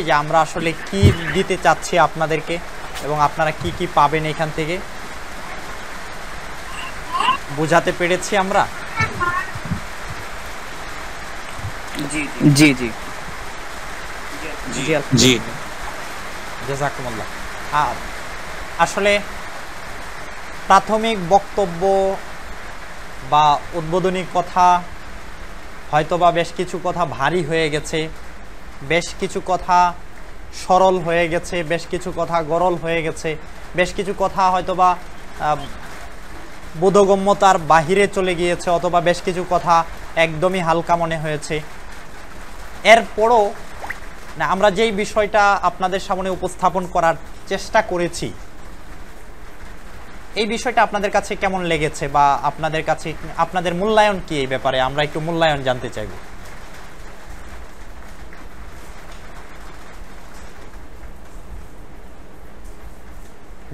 যে আমরা আসলে কি দিতে চাচ্ছি আপনাদেরকে এবং আপনারা কি কি পাবেন এখান থেকে বোঝাতে পেরেছি আমরা। জি জি জি জি জাযাকুমুল্লাহ। আসলে প্রাথমিক বক্তব্য বা উদ্বোধনী কথা হয়তোবা বেশ কিছু কথা ভারী হয়ে গেছে, বেশ কিছু কথা সরল হয়ে গেছে, বেশ কিছু কথা গরল হয়ে গেছে, বেশ কিছু কথা হয়তোবা বোধগম্যতার বাহিরে চলে গিয়েছে, অথবা বেশ কিছু কথা একদমই হালকা মনে হয়েছে। এরপরও আমরা যেই বিষয়টা আপনাদের সামনে উপস্থাপন করার চেষ্টা করেছি, এই বিষয়টা আপনাদের কাছে কেমন লেগেছে বা আপনাদের কাছে আপনাদের মূল্যায়ন কি এই ব্যাপারে আমরা একটু মূল্যায়ন জানতে চাইব।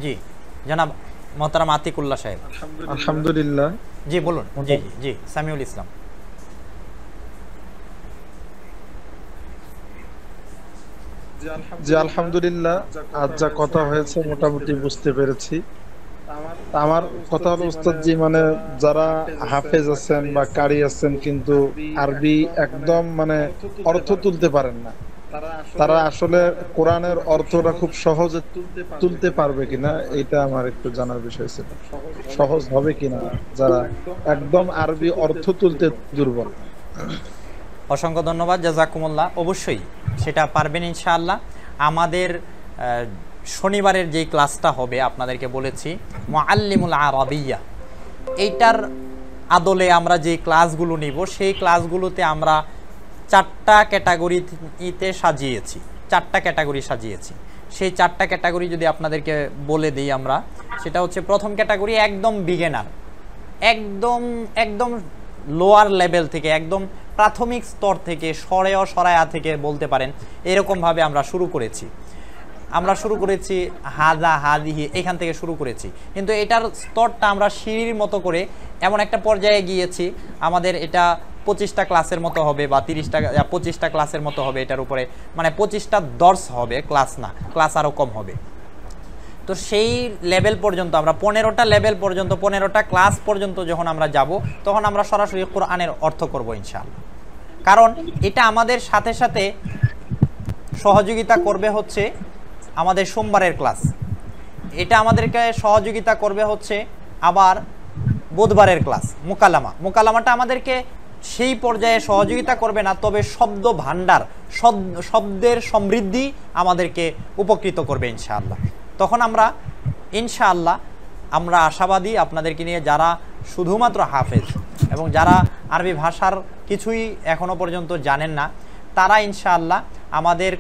জি জনাব মোহতারাম আতিকুল্লাহ সাহেব। আলহামদুলিল্লাহ। জি বলুন। জি জি সামিউল ইসলাম। জি আলহামদুলিল্লাহ, আজ যা কথা হয়েছে মোটামুটি বুঝতে পেরেছি। আমার কথা হলো উস্তাদ জি, মানে যারা হাফেজ আছেন বা কারি আছেন কিন্তু আরবি একদম মানে অর্থ তুলতে পারেন না, তারা আসলে কোরআনের অর্থটা খুব সহজে তুলতে পারবে কিনা এটা আমার একটু জানার বিষয় ছিল। সহজ হবে কিনা যারা একদম আরবি অর্থ তুলতে দুর্বল। অসংখ্য ধন্যবাদ, জাযাকুমুল্লাহ। অবশ্যই সেটা পারবেন ইনশাআল্লাহ। আমাদের শনিবারের যেই ক্লাসটা হবে আপনাদেরকে বলেছি মুআল্লিমুল আরাবিয়্যা, এইটার আদলে আমরা যে ক্লাসগুলো নিব সেই ক্লাসগুলোতে আমরা চারটা ক্যাটাগরিতে সাজিয়েছি, চারটা ক্যাটাগরি সাজিয়েছি। সেই চারটা ক্যাটাগরি যদি আপনাদেরকে বলে দিই আমরা, সেটা হচ্ছে প্রথম ক্যাটাগরি একদম বিগিনার, একদম একদম লোয়ার লেভেল থেকে, একদম প্রাথমিক স্তর থেকে, সরায়া থেকে বলতে পারেন, এরকমভাবে আমরা শুরু করেছি। হাজা হাদিহি এখান থেকে শুরু করেছি, কিন্তু এটার স্তরটা আমরা সিঁড়ির মতো করে এমন একটা পর্যায়ে গিয়েছি, আমাদের এটা 25টা ক্লাসের মতো হবে বা 25টা ক্লাসের মতো হবে। এটার উপরে মানে 25টা দর্স হবে, ক্লাস না, ক্লাস আরও কম হবে। তো সেই লেভেল পর্যন্ত আমরা 15টা লেভেল পর্যন্ত, 15টা ক্লাস পর্যন্ত যখন আমরা যাব, তখন আমরা সরাসরি কোরআনের অর্থ করব ইনশাআল্লাহ। কারণ এটা আমাদের সাথে সাথে সহযোগিতা করবে হচ্ছে আমাদের সোমবারের ক্লাস, এটা আমাদেরকে সহযোগিতা করবে হচ্ছে আবার বুধবারের ক্লাস মোকালামাটা আমাদেরকে সেই পর্যায়ে সহযোগিতা করবে না, তবে শব্দ ভাণ্ডার, শব্দের সমৃদ্ধি আমাদেরকে উপকৃত করবে ইনশাআল্লাহ। তখন আমরা ইনশাআল্লাহ আমরা আশাবাদী আপনাদেরকে নিয়ে, যারা শুধুমাত্র হাফেজ এবং যারা আরবি ভাষার কিছুই এখনো পর্যন্ত জানেন না, তারা ইনশাআল্লাহ আমাদের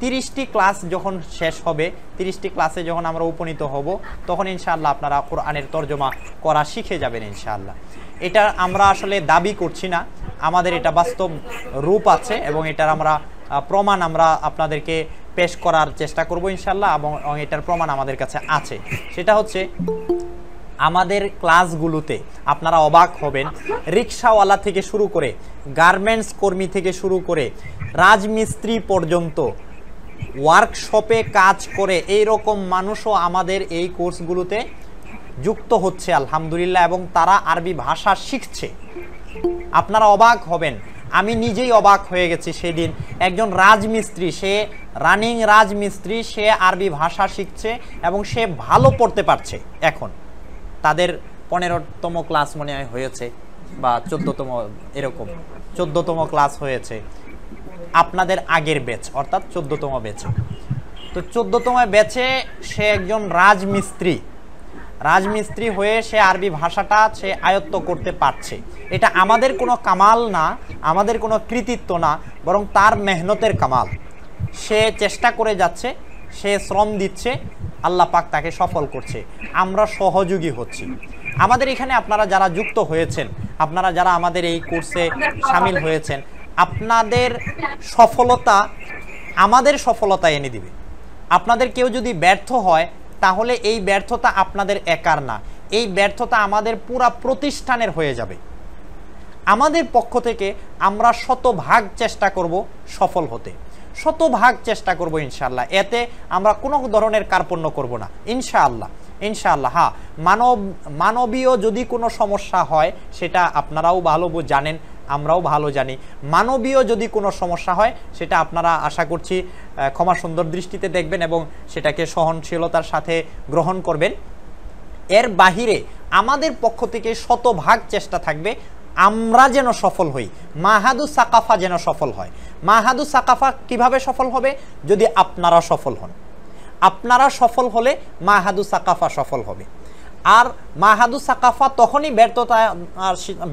30টি ক্লাস যখন শেষ হবে, 30টি ক্লাসে যখন আমরা উপনীত হব, তখন ইনশাআল্লাহ আপনারা কোরআনের তরজমা করা শিখে যাবেন ইনশাআল্লাহ। এটা আমরা আসলে দাবি করছি না, আমাদের এটা বাস্তব রূপ আছে এবং এটার আমরা প্রমাণ আমরা আপনাদেরকে পেশ করার চেষ্টা করব ইনশাআল্লাহ, এবং এটার প্রমাণ আমাদের কাছে আছে। সেটা হচ্ছে আমাদের ক্লাসগুলোতে আপনারা অবাক হবেন, রিক্সাওয়ালা থেকে শুরু করে, গার্মেন্টস কর্মী থেকে শুরু করে, রাজমিস্ত্রি পর্যন্ত, ওয়ার্কশপে কাজ করে এই রকম মানুষও আমাদের এই কোর্সগুলোতে যুক্ত হচ্ছে আলহামদুলিল্লাহ, এবং তারা আরবি ভাষা শিখছে। আপনারা অবাক হবেন, আমি নিজেই অবাক হয়ে গেছি সেদিন। একজন রাজমিস্ত্রি, সে রানিং রাজমিস্ত্রি, সে আরবি ভাষা শিখছে এবং সে ভালো পড়তে পারছে। এখন তাদের 15তম ক্লাস মনে হয় হয়েছে বা 14তম, এরকম 14তম ক্লাস হয়েছে আপনাদের আগের ব্যাচ, অর্থাৎ 14তম ব্যাচে। তো 14তম ব্যাচে সে একজন রাজমিস্ত্রি হয়ে সে আরবি ভাষাটা সে আয়ত্ত করতে পারছে। এটা আমাদের কোনো কামাল না, আমাদের কোনো কৃতিত্ব না, বরং তার মেহনতের কামাল। সে চেষ্টা করে যাচ্ছে, সে শ্রম দিচ্ছে, আল্লাহ পাক তাকে সফল করছে, আমরা সহযোগী হচ্ছি। আমাদের এখানে আপনারা যারা যুক্ত হয়েছেন, আপনারা যারা আমাদের এই কোর্সে শামিল হয়েছেন, আপনাদের সফলতা আমাদের সফলতা এনে দিবে। আপনাদের কেউ যদি ব্যর্থ হয়, তাহলে এই ব্যর্থতা আপনাদের একার না, এই ব্যর্থতা আমাদের পুরা প্রতিষ্ঠানের হয়ে যাবে। আমাদের পক্ষ থেকে আমরা শতভাগ চেষ্টা করব সফল হতে। শতভাগ চেষ্টা করব ইনশাআল্লাহ। এতে আমরা কোনো ধরনের কার্পণ্য করব না ইনশাআল্লাহ। ইনশাআল্লাহ। হ্যাঁ, মানবীয় যদি কোনো সমস্যা হয় সেটা আপনারাও ভালো জানেন, আমরাও ভালো জানি। মানবীয় যদি কোনো সমস্যা হয় সেটা আপনারা আশা করছি ক্ষমা সুন্দর দৃষ্টিতে দেখবেন এবং সেটাকে সহনশীলতার সাথে গ্রহণ করবেন। এর বাহিরে আমাদের পক্ষ থেকে শতভাগ চেষ্টা থাকবে আমরা যেন সফল হই, মাহাদু সাকাফা যেন সফল হয়। মাহাদু সাকাফা কিভাবে সফল হবে? যদি আপনারা সফল হন। আপনারা সফল হলে মাহাদু সাকাফা সফল হবে। আর মাহাদু সাকাফা তখনই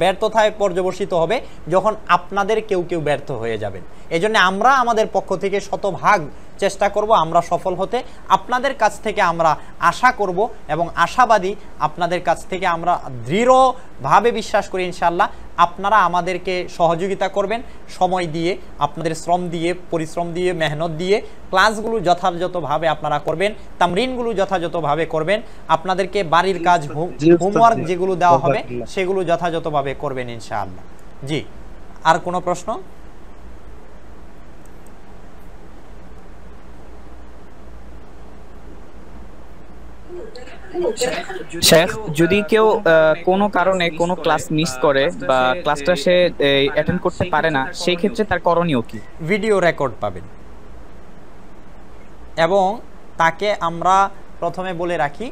ব্যর্থতায় পর্যবসিত হবে যখন আপনাদের কেউ কেউ ব্যর্থ হয়ে যাবেন। এজন্য আমরা আমাদের পক্ষ থেকে শতভাগ চেষ্টা করব আমরা সফল হতে। আপনাদের কাছ থেকে আমরা আশা করব এবং আশাবাদী, আপনাদের কাছ থেকে আমরা দৃঢ়ভাবে বিশ্বাস করি ইনশাআল্লাহ আপনারা আমাদেরকে সহযোগিতা করবেন সময় দিয়ে, আপনাদের শ্রম দিয়ে, পরিশ্রম দিয়ে, মেহনত দিয়ে। ক্লাসগুলো যথাযথভাবে আপনারা করবেন, তামরিনগুলো যথাযথভাবে করবেন, আপনাদেরকে বাড়ির কাজ হোমওয়ার্ক যেগুলো দেওয়া হবে সেগুলো যথাযথভাবে করবেন ইনশাআল্লাহ। জি, আর কোনো প্রশ্ন? শেখ, যদি কেউ কোনো কারণে কোনো ক্লাস মিস করে বা ক্লাসটা সে অ্যাটেন্ড করতে পারে না, সেই ক্ষেত্রে তার করণীয় কি? ভিডিও রেকর্ড পাবেন এবং তাকে আমরা প্রথমে বলে রাখি,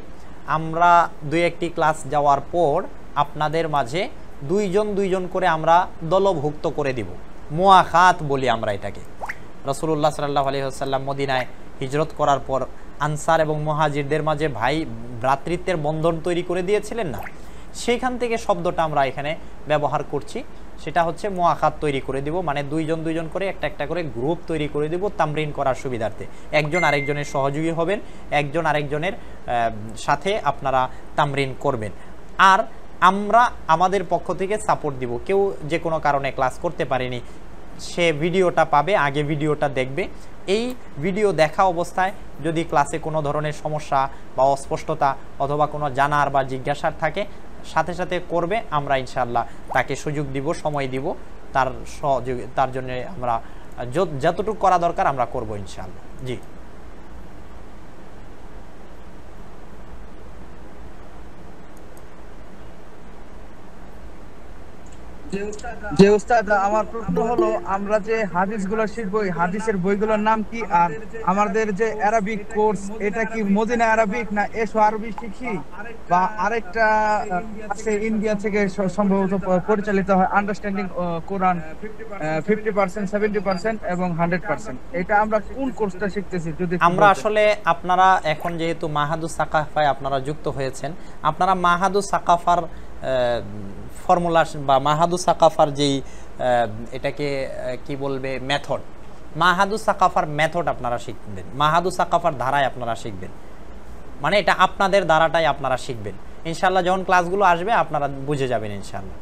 আমরা দুই একটি ক্লাস যাওয়ার পর আপনাদের মাঝে দুইজন করে আমরা দলভুক্ত করে দিব। মুআখাত বলি আমরা এটাকে। রাসূলুল্লাহ সাল্লাল্লাহু আলাইহি ওয়াসাল্লাম মদিনায় হিজরত করার পর আনসার এবং মুহাজিরদের মাঝে ভ্রাতৃত্বের বন্ধন তৈরি করে দিয়েছিলেন না, সেইখান থেকে শব্দটা আমরা এখানে ব্যবহার করছি। সেটা হচ্ছে মুআখাত তৈরি করে দিব, মানে দুইজন করে একটা করে গ্রুপ তৈরি করে দিব তামরিন করার সুবিধার্থে। একজন আরেকজনের সহযোগী হবেন, একজন আরেকজনের সাথে আপনারা তামরিন করবেন। আর আমরা আমাদের পক্ষ থেকে সাপোর্ট দিব। কেউ যে কোনো কারণে ক্লাস করতে পারেনি, সে ভিডিওটা পাবে, আগে ভিডিওটা দেখবে। এই ভিডিও দেখা অবস্থায় যদি ক্লাসে কোনো ধরনের সমস্যা বা অস্পষ্টতা অথবা কোনো জানার বা জিজ্ঞাসার থাকে সাথে সাথে করবে। আমরা ইনশাআল্লাহ তাকে সুযোগ দিব, সময় দিব, তার জন্য আমরা যতটুকু করা দরকার আমরা করব ইনশাআল্লাহ। জি, যে উস্তাদ, আমার প্রশ্ন হলো, আমরা যে হাদিসগুলো শিখবো, হাদিসের বইগুলোর নাম কি? আর আমাদের যে আরবিক কোর্স, এটা কি মদিনা আরবিক না এসো আরবি শিখি, বা আরেকটা আছে ইন্ডিয়া থেকে সম্ভবত পরিচালিত হয়, আন্ডারস্ট্যান্ডিং কোরআন 50%, 70% এবং 100%? এটা আমরা কোন কোর্সটা শিখতেছি? যদি আমরা আসলে আপনারা এখন যেহেতু মাহাদু সাকাফায় আপনারা যুক্ত হয়েছেন, আপনারা মাহাদু সাকাফার ফর্মুলা বা মাহাদু সাকাফার যেই এটাকে কি বলবে মেথড, মাহাদু সাকাফার মেথড আপনারা শিখবেন, মাহাদু সাকাফার ধারায় আপনারা শিখবেন। মানে এটা আপনাদের ধারাটাই আপনারা শিখবেন ইনশাআল্লাহ। যখন ক্লাসগুলো আসবে আপনারা বুঝে যাবেন ইনশাআল্লাহ।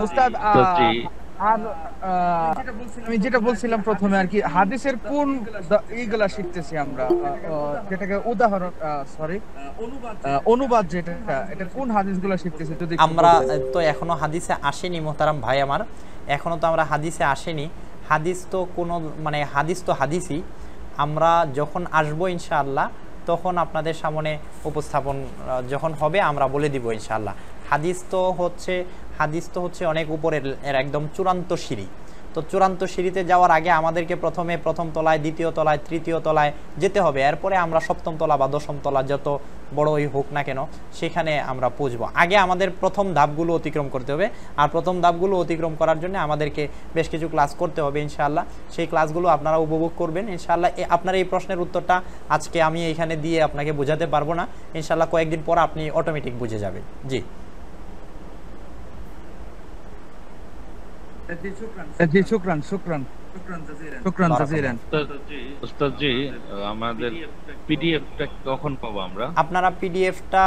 উস্তাদ, আর আমি যেটা বলছিলাম প্রথমে আর কি, হাদিসের কোন এইগুলা শিখতেছি আমরা, যেটাকে উদাহরণ অনুবাদ, যেটা এটা কোন হাদিসগুলা শিখতেছি? যদি আমরা তো এখনো হাদিসে আসেনি মোহতারাম ভাই আমার, এখনো তো আমরা হাদিসে আসেনি। হাদিস তো কোনো মানে হাদিস তো হাদিসই। আমরা যখন আসবো ইনশাআল্লাহ তখন আপনাদের সামনে উপস্থাপন যখন হবে আমরা বলে দিব ইনশাআল্লাহ। হাদিস তো হচ্ছে অনেক উপরের, এর একদম চূড়ান্ত সিঁড়ি। তো চূড়ান্ত সিঁড়িতে যাওয়ার আগে আমাদেরকে প্রথমে প্রথম তলায়, দ্বিতীয় তলায়, তৃতীয় তলায় যেতে হবে। এরপরে আমরা সপ্তম তলা বা দশম তলা যত বড়ই হোক না কেন সেখানে আমরা পৌঁছবো। আগে আমাদের প্রথম ধাপগুলো অতিক্রম করতে হবে, আর প্রথম ধাপগুলো অতিক্রম করার জন্য আমাদেরকে বেশ কিছু ক্লাস করতে হবে ইনশাআল্লাহ। সেই ক্লাসগুলো আপনারা উপভোগ করবেন ইনশাআল্লাহ। আপনার এই প্রশ্নের উত্তরটা আজকে আমি এখানে দিয়ে আপনাকে বোঝাতে পারবো না, ইনশাআল্লাহ কয়েকদিন পর আপনি অটোমেটিক বুঝে যাবেন। জি, শুকরান জাজিরান। উস্তাদ জি, আমাদের পিডিএফটা কখন পাবো আমরা? আপনারা পিডিএফটা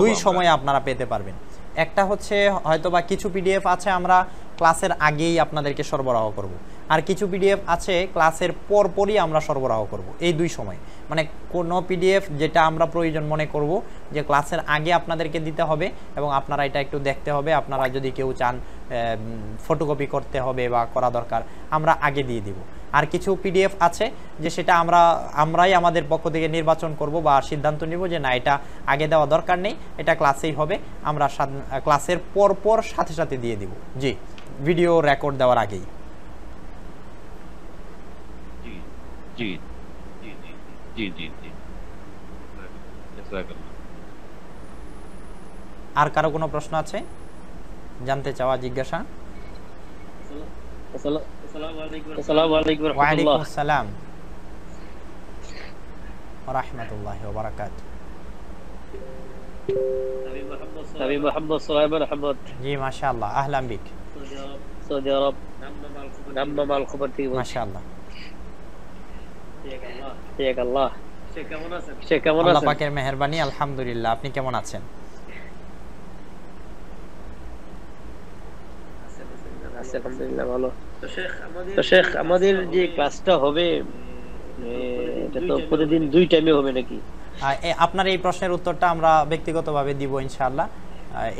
দুই সময়ে আপনারা পেতে পারবেন। একটা হচ্ছে হয়তোবা কিছু পিডিএফ আছে আমরা ক্লাসের আগেই আপনাদেরকে সরবরাহ করব, আর কিছু পিডিএফ আছে ক্লাসের পরপরই আমরা সরবরাহ করব। এই দুই সময় মানে কোনো পিডিএফ যেটা আমরা প্রয়োজন মনে করব যে ক্লাসের আগে আপনাদেরকে দিতে হবে এবং আপনারা এটা একটু দেখতে হবে, আপনারা যদি কেউ চান ফটোকপি করতে হবে বা করা দরকার আমরা আগে দিয়ে দিব। আর কিছু পিডিএফ আছে যে সেটা আমরাই আমাদের পক্ষ থেকে নির্বাচন করব বা সিদ্ধান্ত নিব যে না এটা আগে দেওয়া দরকার নেই, এটা ক্লাসেই হবে, আমরা ক্লাসের পর সাথে সাথে দিয়ে দিব। জি, ভিডিও রেকর্ড দেওয়ার আগেই। জি জি জি জি জি। আর কারো কোনো প্রশ্ন আছে, জানতে চাওয়া, জিজ্ঞাসা? আসসালামু আলাইকুম ওয়া ওয়ালাইকুম রাহমাতুল্লাহ। আসসালাম ওয়া রাহমাতুল্লাহি ওয়া বারাকাতুহু। আমি মোহাম্মদ সোহাইব আহমদ, জি মাশাআল্লাহ, আহলান বিক। সৌদি আরব দাম্মাম আল খবর থেকে বলছি। মাশাআল্লাহ, ঠিক আল্লাহ। সে কেমন আল্লাহ আছেন? পাকের মেহেরবানি, আলহামদুলিল্লাহ। আপনি কেমন আছেন? আছি আলহামদুলিল্লাহ ভালো। তো শেখ আমাদের যে ক্লাসটা হবে এটা তো প্রতিদিন 2 টাইমে হবে নাকি? আপনার এই প্রশ্নের উত্তরটা আমরা ব্যক্তিগতভাবে দিব ইনশাআল্লাহ।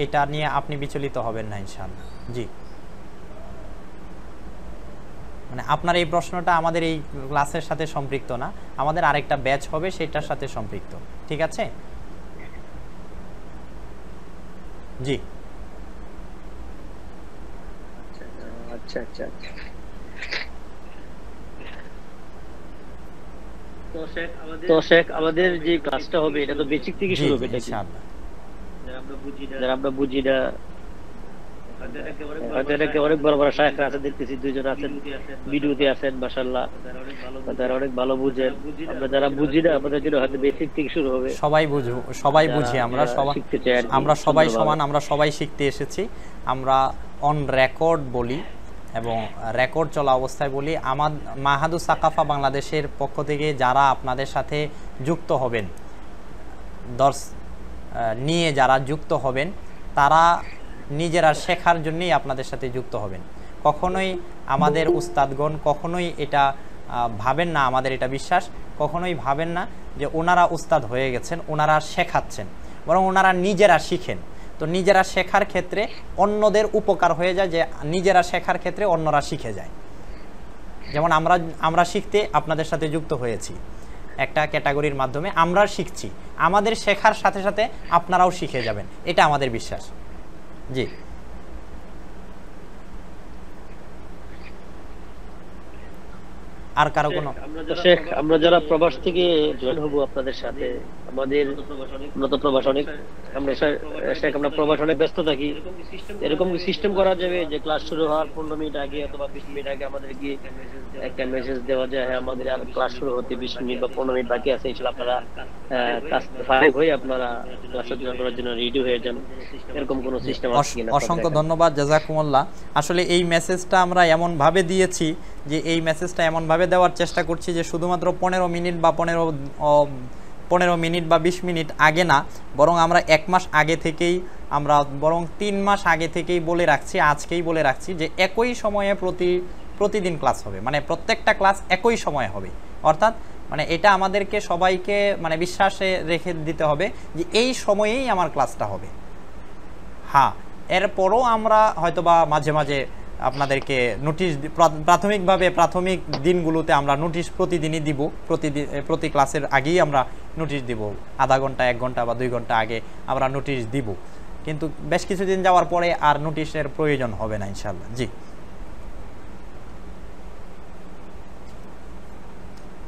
এটা নিয়ে আপনি বিচলিত হবেন না ইনশাআল্লাহ। জি, মানে আপনার এই প্রশ্নটা আমাদের এই ক্লাসের সাথে সম্পৃক্ত না, আমাদের আরেকটা ব্যাচ হবে সেটার সাথে সম্পৃক্ত। ঠিক আছে? জি, আচ্ছা আচ্ছা আচ্ছা। তো শেখ আমাদের যে ক্লাসটা হবে এটা তো বেসিক থেকে জি, শুরু হবে নাকি? ইনশাআল্লাহ। যারা আমরা বুঝি না হয়তো অনেক বড় বড় শায়েখরা আছেন, দেখতেছি 2 জন আছেন, ভিডিওতে আছেন, মাশাআল্লাহ তারা অনেক ভালো বুঝেন। আমরা যারা বুঝি না আমাদের জন্য হয়তো বেসিক থেকে শুরু হবে। সবাই বুঝবো, সবাই বুঝি, আমরা সবাই, আমরা সবাই সমান, আমরা সবাই শিখতে এসেছি। আমরা অন রেকর্ড বলি এবং রেকর্ড চলা অবস্থায় বলি। মাহাদুস সাকাফা বাংলাদেশের পক্ষ থেকে যারা আপনাদের সাথে যুক্ত হবেন, দর্শ নিয়ে যারা যুক্ত হবেন, তারা নিজেরা শেখার জন্যই আপনাদের সাথে যুক্ত হবেন। কখনোই আমাদের উস্তাদগণ কখনোই এটা ভাবেন না, আমাদের এটা বিশ্বাস, কখনোই ভাবেন না যে ওনারা উস্তাদ হয়ে গেছেন, ওনারা শেখাচ্ছেন, বরং ওনারা নিজেরা শিখেন। তো নিজেরা শেখার ক্ষেত্রে অন্যদের উপকার হয়ে যায়, যে নিজেরা শেখার ক্ষেত্রে অন্যরা শিখে যায়। যেমন আমরা শিখতে আপনাদের সাথে যুক্ত হয়েছি একটা ক্যাটাগরির মাধ্যমে, আমরা শিখছি, আমাদের শেখার সাথে সাথে আপনারাও শিখে যাবেন, এটা আমাদের বিশ্বাস। জি, আর কারো কোনো? শেখ আমরা যারা প্রবাস থেকে জয়েন হব আপনাদের সাথে, আমাদের উন্নত প্রবাসনিক আমরা প্রবাসনে ব্যস্ত থাকি, এরকম কি সিস্টেম করা যাবে যে ক্লাস শুরু হওয়ার 15 মিনিট আগে অথবা 20 মিনিট আগে আমাদের কি একটা মেসেজ দেওয়া যায়, হ্যাঁ আমাদের আর ক্লাস শুরু হতে 20 মিনিট বা 15 মিনিট বাকি আছে, ইনশাআল্লাহ আপনারা কাজ ফাইভ হয়ে আপনারা ক্লাস জয়েন করার জন্য রেডি হয়ে যান, এরকম কোনো সিস্টেম আছে কিনা? অসংখ্য ধন্যবাদ, জাযাকুমুল্লাহ। আসলে এই মেসেজটা আমরা এমন ভাবে দিয়েছি যে এই মেসেজটা এমন ভাবে দেওয়ার চেষ্টা করছি যে শুধুমাত্র 15 মিনিট বা 15 মিনিট বা 20 মিনিট আগে না, বরং আমরা 1 মাস আগে থেকেই, আমরা বরং 3 মাস আগে থেকেই বলে রাখছি, আজকেই বলে রাখছি যে একই সময়ে প্রতিদিন ক্লাস হবে, মানে প্রত্যেকটা ক্লাস একই সময়ে হবে। অর্থাৎ মানে এটা আমাদেরকে সবাইকে মানে বিশ্বাসে রেখে দিতে হবে যে এই সময়েই আমার ক্লাসটা হবে। হ্যাঁ, এরপরও আমরা হয়তোবা মাঝে মাঝে আপনাদেরকে নোটিশ, প্রাথমিকভাবে প্রাথমিক দিনগুলোতে আমরা নোটিশ প্রতিদিনই দিব, প্রতি ক্লাসের আগেই আমরা নোটিশ দিব, আধা ঘন্টা 1 ঘন্টা বা 2 ঘন্টা আগে আমরা নোটিশ দিব। কিন্তু বেশ কিছুদিন যাওয়ার পরে আর নোটিশের প্রয়োজন হবে না ইনশাআল্লাহ। জি,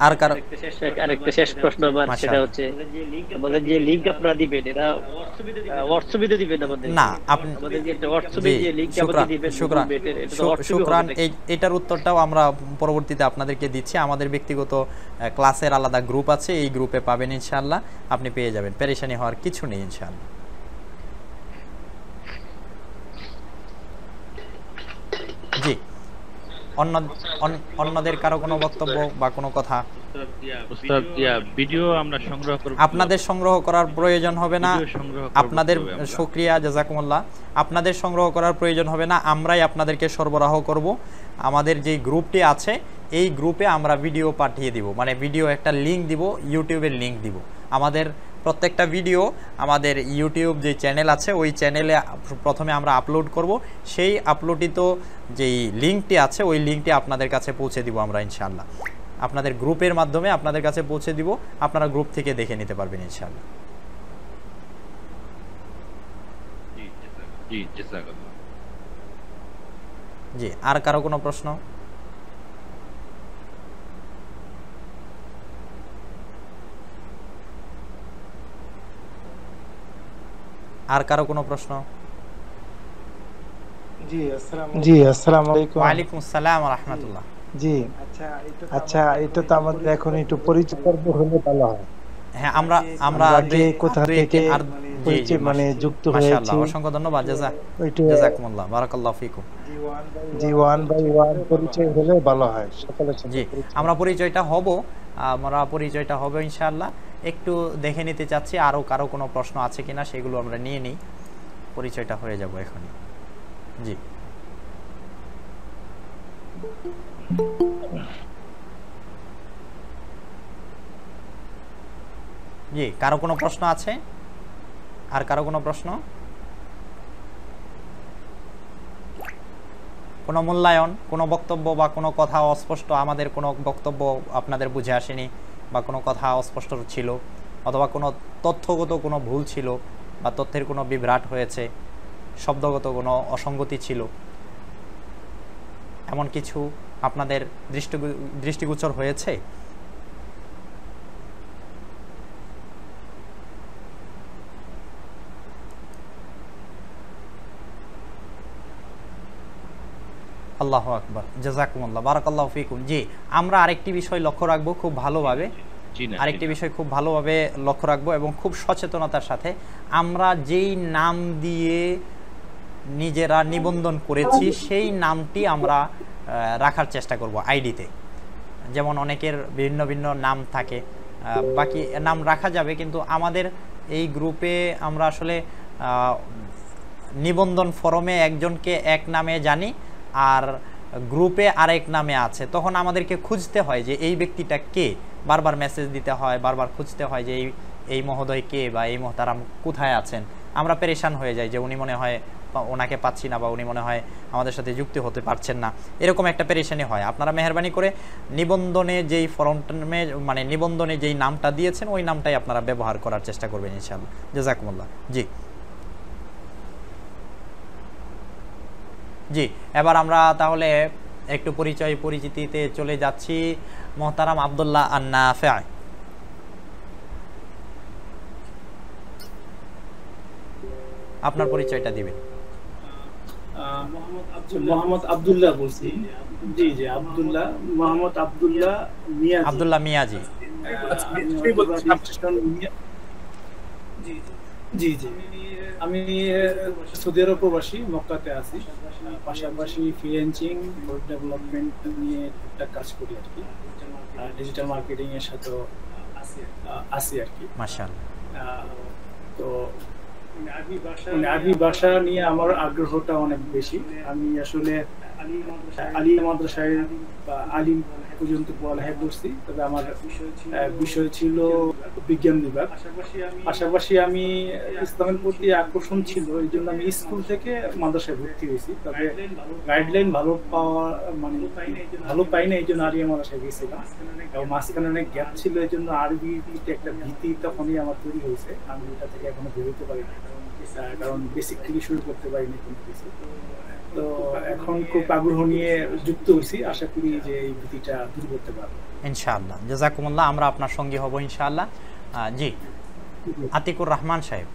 আর কারো? আরেকটা শেষ প্রশ্ন আমার, সেটা হচ্ছে আমাদের যে লিংক আপনারা দিবেন এটা হোয়াটসঅ্যাপে দিবেন আমাদের না, আপনি আমাদের যে হোয়াটসঅ্যাপে যে লিংক আমাদের দিবেন, শুকরান, এটার উত্তরটাও আমরা পরবর্তীতে আপনাদেরকে দিচ্ছি। আমাদের ব্যক্তিগত ক্লাসের আলাদা গ্রুপ আছে, এই গ্রুপে পাবেন ইনশাআল্লাহ, আপনি পেয়ে যাবেন, পেরেশানি হওয়ার কিছু নেই ইনশাআল্লাহ। জি, অন্যদের কারো কোনো বক্তব্য বা কোনো কথা? উস্তাদ ভিডিও আমরা সংগ্রহ করব, আপনাদের সংগ্রহ করার প্রয়োজন হবে না, ভিডিও সংগ্রহ করব আপনাদের কিভাবে আমরা? শুকরিয়া, জাযাকুমুল্লাহ। আপনাদের সংগ্রহ করার প্রয়োজন হবে না, আমরাই আপনাদেরকে সরবরাহ করব। আমাদের যেই গ্রুপটি আছে এই গ্রুপে আমরা ভিডিও পাঠিয়ে দিব, মানে ভিডিও একটা লিংক দিব, ইউটিউবের লিংক দিব। আমাদের প্রত্যেকটা ভিডিও আমাদের ইউটিউব যে চ্যানেল আছে ওই চ্যানেলে প্রথমে আমরা আপলোড করব, সেই আপলোডিত যেই লিংকটি আছে ওই লিংকটি আপনাদের কাছে পৌঁছে দিব আমরা ইনশাআল্লাহ। আপনাদের গ্রুপের মাধ্যমে আপনাদের কাছে পৌঁছে দিব, আপনারা গ্রুপ থেকে দেখে নিতে পারবেন ইনশাআল্লাহ। জি জাযাকাল্লাহ। জি, আর কারো কোনো প্রশ্ন? আর কারো কোনো প্রশ্ন? জি আসসালামু আলাইকুম। ওয়ালাইকুম আসসালাম ওয়া রাহমাতুল্লাহ। জি আচ্ছা, এটা তো আমাদের এখন একটু পরিচয় পর্ব হলে ভালো হয়। হ্যাঁ, আমরা আমরা কে কোথা থেকে আর পরিচয় মানে যুক্ত মাশাআল্লাহ, হয়েছে অসংখ্য ধন্যবাদ। ওইটা জাযাকুমুল্লাহ, বারাকাল্লাহু ফিকুম। জি ওয়ান বাই ওয়ান পরিচয় হলে ভালো হয় সকলের সাথে জি, পরিচয়। আমরা পরিচয়টা হবে ইনশাআল্লাহ। একটু দেখে নিতে চাচ্ছি আরো কারো কোনো প্রশ্ন আছে কিনা, সেগুলো আমরা নিয়ে নিই, পরিচয়টা হয়ে যাব এখনই। জি জি, কারো কোনো প্রশ্ন আছে? আর কারো কোনো প্রশ্ন? কোনো মূল্যায়ন, কোনো বক্তব্য বা কোনো কথা অস্পষ্ট, আমাদের কোনো বক্তব্য আপনাদের বুঝে আসেনি বা কোনো কথা অস্পষ্ট ছিল, অথবা কোনো তথ্যগত কোনো ভুল ছিল বা তথ্যের কোনো বিভ্রাট হয়েছে, শব্দগত কোনো অসঙ্গতি ছিল, এমন কিছু আপনাদের দৃষ্টিগোচর হয়েছে? আল্লাহু আকবার, জাযাকুমুল্লাহ, বারাকাল্লাহু ফিকুম। জি, আমরা আরেকটি বিষয় লক্ষ্য রাখবো খুব ভালোভাবে, আরেকটি বিষয় খুব ভালোভাবে লক্ষ্য রাখবো এবং খুব সচেতনতার সাথে। আমরা যেই নাম দিয়ে নিজেরা নিবন্ধন করেছি সেই নামটি আমরা রাখার চেষ্টা করব আইডিতে। যেমন অনেকের ভিন্ন ভিন্ন নাম থাকে, বাকি নাম রাখা যাবে, কিন্তু আমাদের এই গ্রুপে আমরা আসলে নিবন্ধন ফরমে একজনকে এক নামে জানি আর গ্রুপে আরেক নামে আছে, তখন আমাদেরকে খুঁজতে হয় যে এই ব্যক্তিটা কে, বারবার মেসেজ দিতে হয়, বারবার খুঁজতে হয় যে এই মহোদয় কে বা এই মহতারাম কোথায় আছেন। আমরা পেরেশান হয়ে যাই যে উনি মনে হয় ওনাকে পাচ্ছি না বা উনি মনে হয় আমাদের সাথে যুক্ত হতে পারছেন না, এরকম একটা পেরেশানি হয়। আপনারা মেহেরবানি করে নিবন্ধনে যেই ফর্মে মানে নিবন্ধনে যেই নামটা দিয়েছেন ওই নামটাই আপনারা ব্যবহার করার চেষ্টা করবেন ইনশাআল্লাহ। জাযাকুমুল্লাহ। জি জি, এবার আমরা তাহলে একটু পরিচিতিতে চলে যাচ্ছি। মোহতারাম আব্দুল্লাহ আন-নাফি', আপনার পরিচয়টা দিবেন। মোহাম্মদ আব্দুল্লাহ বলছি। জি জি, আব্দুল্লাহ, মোহাম্মদ আব্দুল্লাহ মিয়াজি। আব্দুল্লাহ মিয়াজি। জি জি, আমি সৌদি আরব প্রবাসী, মক্কাতে আছি। পাশাপাশি ফ্রিল্যান্সিং, ওয়েব ডেভেলপমেন্ট নিয়ে একটা কাজ করি আর কি, ডিজিটাল মার্কেটিং এর সাথে আছি আর কি। মাশাআল্লাহ। তো আরবি ভাষা নিয়ে আমার আগ্রহটা অনেক বেশি। আমি আসলে আলিয়া মাদ্রাসায় বা আলিম পর্যন্ত পড়ালেখা করছি, তবে আমার বিষয় ছিল বিজ্ঞান বিভাগ। পাশাপাশি আমি ইসলামের প্রতি আকর্ষণ ছিল, এই জন্য আমি স্কুল থেকে মাদ্রাসায় ভর্তি হয়েছি, তবে গাইডলাইন ভালো পাই না, এই জন্য আলিয়া মাদ্রাসায় গেছিলাম। এবং মাঝখানে অনেক গ্যাপ ছিল, এই জন্য আরবির একটা ভীতি তখনই আমার তৈরি হয়েছে। আমি এটা থেকে এখনো বেরোতে পারি না, কারণ বেসিক থেকে শুরু করতে পারিনি কোনো কিছু। তো এখন খুব আগ্রহ নিয়ে যুক্ত হয়েছি, আশা করি যে এই ভীতিটা দূর করতে পারবো ইনশাআল্লাহ। জাযাকুমুল্লাহ, আমরা আপনার সঙ্গী হব ইনশাআল্লাহ। জি, আতিকুর রহমান সাহেব।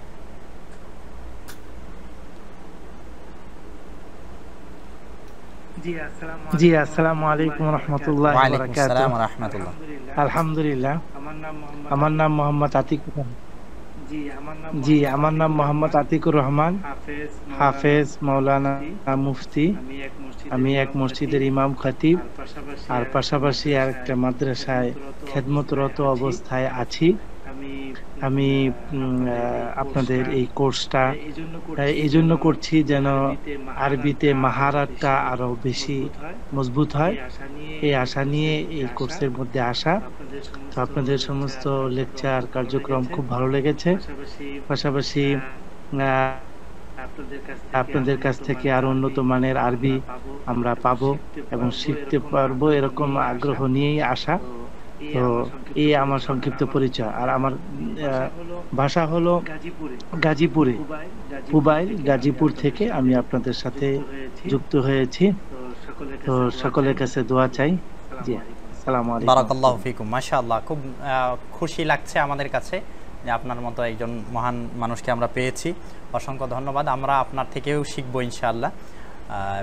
জি আসসালামু আলাইকুম রাহমাতুল্লাহি ওয়া ওয়ালাইকুম আসসালাম বারাকাতুহু। ওয়া রাহমাতুল্লাহ। আলহামদুলিল্লাহ, আমার নাম মোহাম্মদ আতিকুর। জি, আমার নাম মোহাম্মদ আতিকুর রহমান, হাফেজ, মাওলানা, মুফতি। আমি এক মসজিদের ইমাম খতিব, আর পাশাপাশি আর একটা মাদ্রাসায় খেদমতরত অবস্থায় আছি। আমি আপনাদের এই কোর্সটা এই জন্য করছি যেন আরবিতে মাহারাতটা আরো বেশি মজবুত হয়, এই আশা নিয়ে এই কোর্সের মধ্যে আসা। তো আপনাদের সমস্ত লেকচার কার্যক্রম খুব ভালো লেগেছে। পাশাপাশি আপনাদের কাছ থেকে আরো উন্নত মানের আরবি আমরা পাবো এবং শিখতে পারবো, এরকম আগ্রহ নিয়েই আসা। তো এই আমার সংক্ষিপ্ত পরিচয়। আর আমার ভাষা হলো গাজীপুরে, হুবাইল গাজীপুর থেকে আমি আপনাদের সাথে যুক্ত হয়েছি। তো সকলের কাছে দোয়া চাই। জি, আসসালামু আলাইকুম। বারাকাল্লাহু ফিকুম। মাশাআল্লাহ, খুব খুশি লাগছে আমাদের কাছে যে আপনার মতো একজন মহান মানুষকে আমরা পেয়েছি। অসংখ্য ধন্যবাদ। আমরা আপনার থেকেও শিখবো ইনশাআল্লাহ,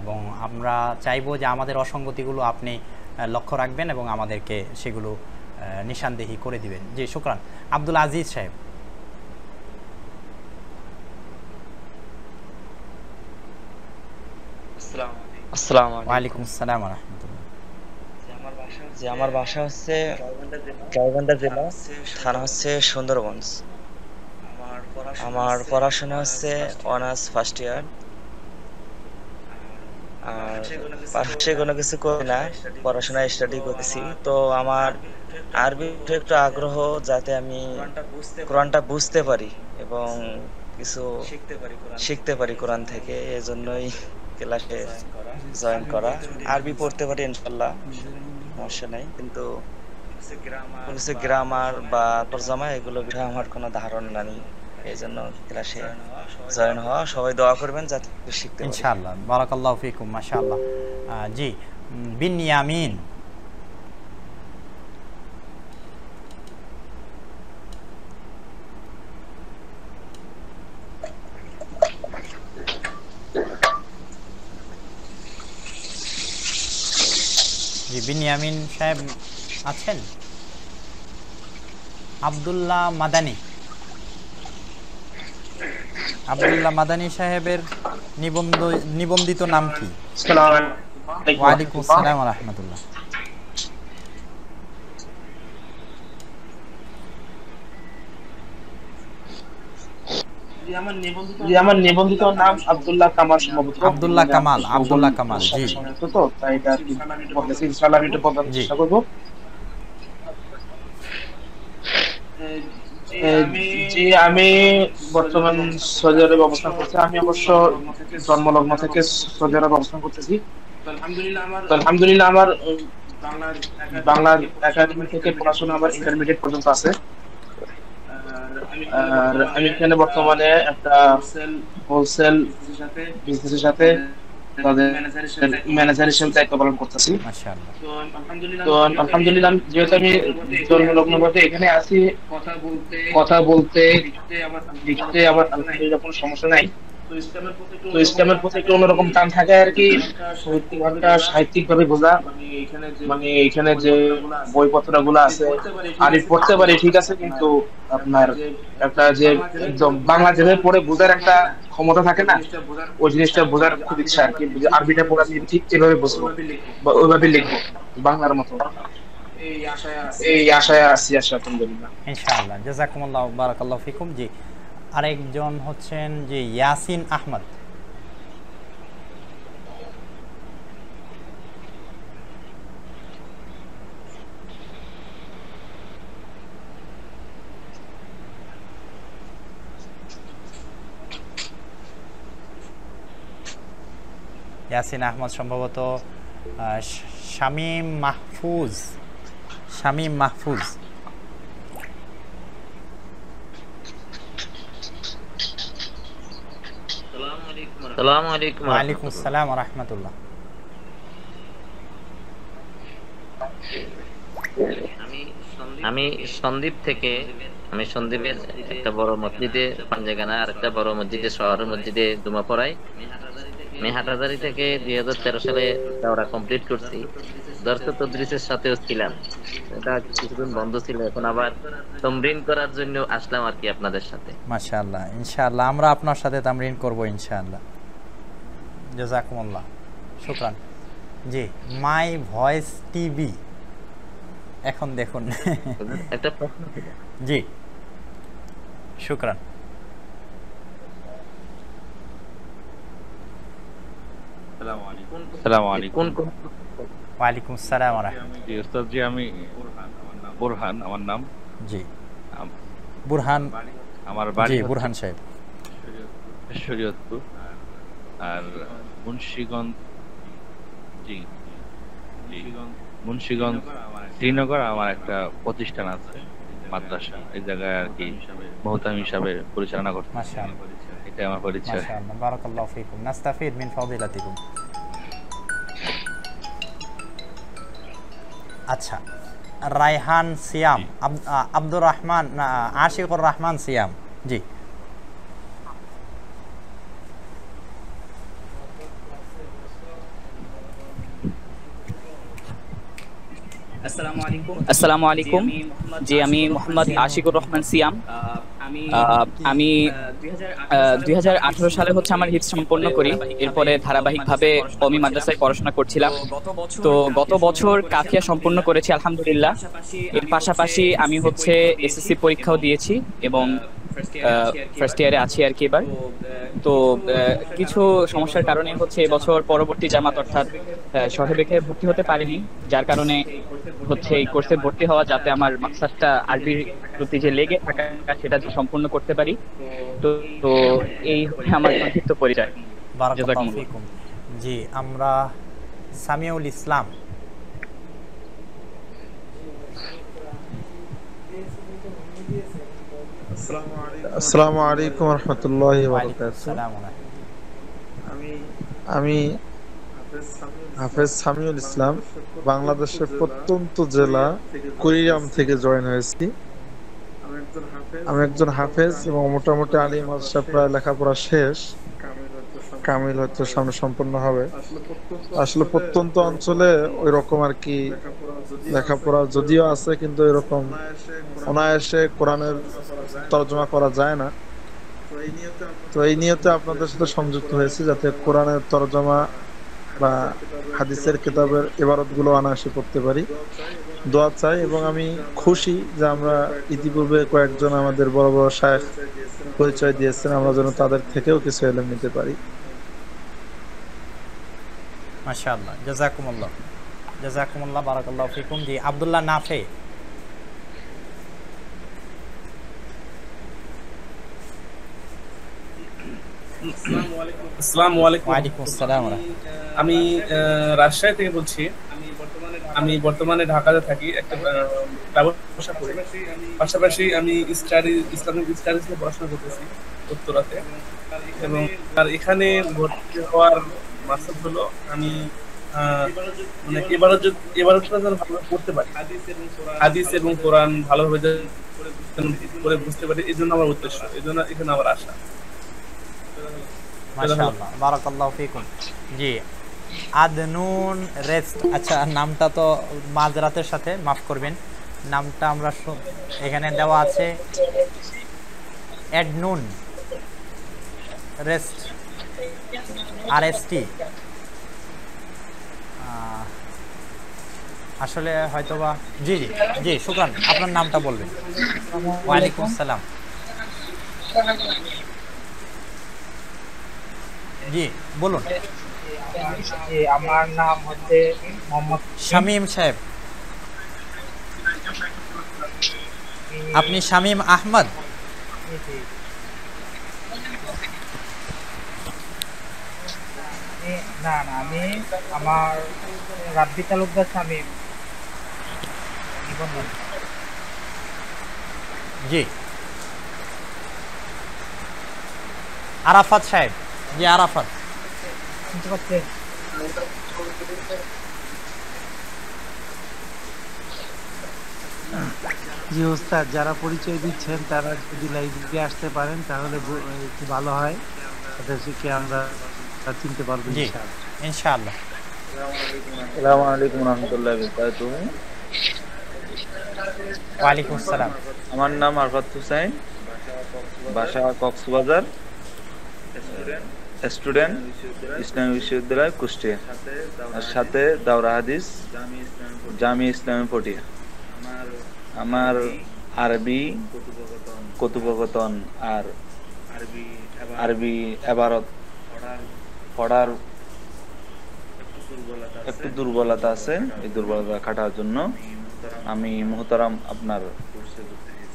এবং আমরা চাইবো যে আমাদের অসঙ্গতিগুলো আপনি লক্ষ্য রাখবেন এবং আমাদেরকে সেগুলো নিশানদেহি করে দিবেন। জি, শুকরান। আব্দুল আজিজ সাহেব। আসসালামু আলাইকুম। ওয়ালাইকুম আসসালাম ওয়া রাহমাতুল্লাহ। আমার বাসা হচ্ছে গাইবান্ধা জেলা, থানা হচ্ছে সুন্দরগঞ্জ। আমার পড়াশোনা হচ্ছে অনার্স ফার্স্ট ইয়ার। আর পাশে কোনো কিছু করি না, পড়াশোনা স্টাডি করতেছি। তো আমার আরবি একটু আগ্রহ, যাতে আমি কোরআনটা বুঝতে পারি এবং কিছু শিখতে পারি কোরআন থেকে। এজন্যই ক্লাসে জয়েন করা। আরবি পড়তে পারি ইনশাল্লাহ, সমস্যা নাই, কিন্তু গ্রামার বা তরজমা এগুলো বিষয়ে আমার কোনো ধারণা নেই। এই জন্য ক্লাসে জয়েন হওয়া। সবাই দোয়া করবেন যাতে শিখতে পারি ইনশাআল্লাহ। বারাকাল্লাহু ফিকুম। মাশাআল্লাহ। জি, বিনিয়ামিন। জি, বিনিয়ামিন সাহেব আছেন? আব্দুল্লাহ মাদানী। আব্দুল্লাহ মাদানী সাহেবের নিবন্ধিত নাম কি? ওয়ালাইকুম আসসালাম ওয়া রাহমাতুল্লাহ। আমার নিবন্ধিত নাম আব্দুল্লাহ কামাল। সম্ভবত আব্দুল্লাহ কামাল। আব্দুল্লাহ কামাল। জি, তো তাই এটা বলতেছি, ইনশাআল্লাহ আমি এটা বলার চেষ্টা করব। জি, আমি বর্তমান সৌদি আরবে অবস্থান করছি। আমি অবশ্য জন্মলগ্ন থেকে সৌদি আরবে অবস্থান করতেছি। আলহামদুলিল্লাহ আমার বাংলার একাডেমি থেকে পড়াশোনা আমার ইন্টারমিডিয়েট পর্যন্ত আছে। আর আমি এখানে বর্তমানে একটা হোলসেল বিজনেসের সাথে তাদের ম্যানেজার হিসেবে দায়িত্ব পালন করতেছি। মাশাআল্লাহ। তো আলহামদুলিল্লাহ, যেহেতু আমি জন্মলগ্নভাবে এখানে আছি, কথা বলতে লিখতে আমার আলহামদুলিল্লাহ কোনো সমস্যা নাই। তো ইসলামের প্রতি একটু অন্যরকম টান থাকে আর কি, সাহিত্যিক ভাবে বোঝা। মানে এখানে যে বইপত্র গুলো আছে আমি পড়তে পারি, ঠিক আছে, কিন্তু আপনার একটা যে একদম বাংলা যেভাবে পড়ে বোঝার একটা ক্ষমতা থাকে না, ওই জিনিসটা বোঝার খুব ইচ্ছা আর কি। আরবিটা পড়ে আমি ঠিক এভাবে বুঝবো বা ওইভাবে লিখবো বাংলার মতো, এই আশায় আছি। আলহামদুলিল্লাহ, ইনশাআল্লাহ। জাযাকুমুল্লাহ, বারাকাল্লাহু ফিকুম। জি, আরেকজন হচ্ছেন যে ইয়াসিন আহমদ। ইয়াসিন আহমদ সম্ভবত শামীম মাহফুজ। শামীম মাহফুজ। আসসালামু আলাইকুম। ওয়ালাইকুম আসসালাম ওয়া রাহমাতুল্লাহ। আমি সন্দ্বীপ থেকে, আমি সন্দ্বীপের একটা বড় মসজিদে পাঞ্জাগানা আর একটা বড় মসজিদে শহরের মসজিদে জুমা পড়াই। আমি হাটহাজারী থেকে 2013 সালে দাওরা কমপ্লিট করছি। দর্শক তদরিসের সাথেও ছিলাম, এটা কিছুদিন বন্ধ ছিল, এখন আবার তামরিন করার জন্য আসলাম আর কি আপনাদের সাথে। মাশাআল্লাহ, ইনশাআল্লাহ আমরা আপনার সাথে তামরিন করব ইনশাআল্লাহ। জাযাকুমুল্লাহ, শুকরান। জি, মাই ভয়েস টিভি, এখন দেখুন। একটা প্রশ্ন ছিল। জি, শুকরান। আসসালামু আলাইকুম। ওয়ালাইকুম আসসালাম ওয়া রাহমাতুল্লাহ। জি ওস্তাদ জি, আমি বুরহান আমার নাম। জি, বুরহান। আমার বাড়ি জি, বুরহান সাহেব। শরীয়তপুর আর মুন্সিগঞ্জ। জি, মুন্সিগঞ্জ শ্রীনগর আমার একটা প্রতিষ্ঠান আছে, মাদ্রাসা। এই জায়গায় আর কি মুহতামিম হিসাবে পরিচালনা করতে। মাশাআল্লাহ, এটাই আমার পরিচয়। মাশাআল্লাহ, বারাকাল্লাহু ফিকুম, নাস্তাফিদ মিন ফাদিলাতিকুম। আচ্ছা, রায়হান সিয়াম, আব্দুর রহমান, আশিকুর রহমান সিয়াম। জি, আসসালামু আলাইকুম। জি, আমি মোহাম্মদ আশিকুর রহমান সিয়াম। আমি 2018 সালে হচ্ছে আমার হিফজ সম্পন্ন করি। এরপরে ধারাবাহিকভাবে কওমি মাদ্রাসায় পড়াশোনা করছিলাম। তো গত বছর কাফিয়া সম্পন্ন করেছি আলহামদুলিল্লাহ। এর পাশাপাশি আমি হচ্ছে এসএসসি পরীক্ষাও দিয়েছি এবং ফার্স্ট ইয়ারে আছি আর কি এবার। তো কিছু সমস্যার কারণে হচ্ছে এবছর পরবর্তী জামাত অর্থাৎ শহরেবেখে ভর্তি হতে পারিনি, যার কারণে হচ্ছে এই কোর্সে ভর্তি হওয়া, যাতে আমার মাকসাদটা আরবির প্রতি যে লেগে থাকা সেটা যে সম্পূর্ণ করতে পারি। তো তো এই হচ্ছে আমার সংক্ষিপ্ত পরিচয়। বারাকাল্লাহু ফিকুম। জি, আমরা সামিউল ইসলাম। আসসালামু আলাইকুম ওয়া রাহমাতুল্লাহি ওয়া বারাকাতুহু। আমি হাফেজ সামিউল ইসলাম, বাংলাদেশের প্রত্যন্ত জেলা কুড়িগ্রাম থেকে জয়েন হয়েছি। আমি একজন হাফেজ এবং মোটামুটি আলিম মাদ্রাসা প্রায় লেখাপড়া শেষ, কামিল হয়তো সামনে সম্পন্ন হবে। আসলে প্রত্যন্ত অঞ্চলে ওই রকম আর কি লেখাপড়া যদিও আছে, কিন্তু এরকম অনায়াসে কোরআনের তর্জমা করা যায় না। তো এই নিয়তে আপনাদের সাথে সংযুক্ত হয়েছি, যাতে কোরআনের তর্জমা বা হাদিসের কিতাবের ইবারত গুলো অনায়াসে পড়তে পারি। দোয়া চাই, এবং আমি খুশি যে আমরা ইতিপূর্বে কয়েকজন আমাদের বড় বড় শায়েখ পরিচয় দিয়েছেন, আমরা যেন তাদের থেকেও কিছু ইলম নিতে পারি। মাশাআল্লাহ, জাযাকুমুল্লাহ, জাযাকুমুল্লাহ, বারাকাল্লাহু ফিকুম। জি, আব্দুল্লাহ নাফে। আসসালামু আলাইকুম। ওয়ালাইকুম আসসালাম। আমি রাজশাহী থেকে বলছি। আমি বর্তমানে ঢাকাতে থাকি, একটা ব্যবসা করি। পাশাপাশি আমি ইসলামিক স্টাডিজ নিয়ে পড়াশোনা করতেছি উত্তরাতে। এবং আর এখানে ভর্তি হওয়ার মাকসাদ হলো আমি মানে এবারটা যেন ভালোভাবে পড়তে পারি, হাদিস এবং কোরআন ভালোভাবে করে বুঝতে পারি, এই জন্য আমার উদ্দেশ্য, এই জন্য এখানে আমার আশা। মাশাআল্লাহ, বারাকাল্লাহু ফিকুম। জি, আদনুন রেস্ট। আচ্ছা, নামটা তো মাযরাতের সাথে মাফ করবেন, নামটা আমরা এখানে দেওয়া আছে এডনুন রেস্ট, আরএসটি। আসলে হয়তোবা জি জি জি, শুকরান, আপনার নামটা বলবেন। ওয়ালাইকুম আসসালাম। জি, বলুন। আমার নাম হচ্ছে মোহাম্মদ শামীম সাহেব। আপনি শামীম আহমদ? না না, আমি আমার রাব্বি তালুকদার শামীম। জি, আরাফাত সাহেব। জি, আরাফাত। শুনতে পাচ্ছেন? জি ওস্তাদ, যারা পরিচয় দিচ্ছেন তারা যদি লাইভে আসতে পারেন তাহলে একটু ভালো হয়, তাদেরকে আমরা চিনতে পারবো ইনশাআল্লাহ। আসসালামু আলাইকুম ওয়া রাহমাতুল্লাহি ওয়া বারাকাতুহু। ওয়ালাইকুম আসসালাম। আমার নাম আরফাত হুসাইন, বাসা কক্সবাজার, স্টুডেন্ট ইসলামী বিশ্ববিদ্যালয় কুষ্টিয়া, আর সাথে দাওরা হাদিস জামিয়া ইসলামী পটিয়া। আমার আরবি কথোপকথন আর আরবি এবারত পড়ার একটু দুর্বলতা আছে। এই দুর্বলতা কাটার জন্য আমি মুহতারাম আপনার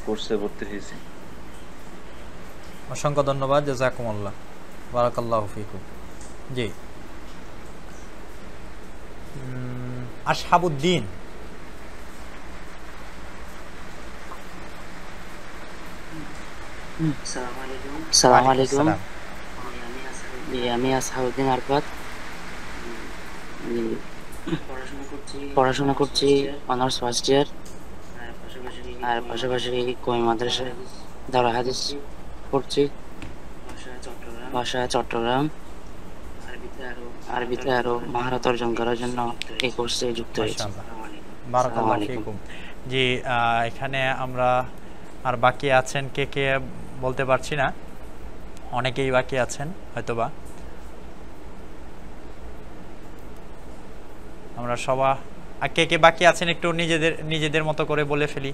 কোর্সে ভর্তি হয়েছি। অসংখ্য ধন্যবাদ, জাযাকুমুল্লাহ, বারাকাল্লাহু ফিকুম। জি, আসহাবুদ্দিন। আসসালামু আলাইকুম। আমি আসহাবুদ্দিন আরফাত, পড়াশোনা করছি অনার্স ফার্স্ট ইয়ার, আর পাশাপাশি কমি মাদ্রাসায় দাওরা হাদিস পড়ছি, ভাষা চট্টগ্রাম। আরবিতে আরো মহারত অর্জন করার জন্য এই কোর্সে যুক্ত হয়েছি। বারাকাল্লাহু ফিকুম। জি, এখানে আমরা আর বাকি আছেন কে কে বলতে পারছি না, অনেকেই বাকি আছেন হয়তোবা। আমরা সবাই কে কে বাকি আছেন একটু নিজেদের মতো করে বলে ফেলি।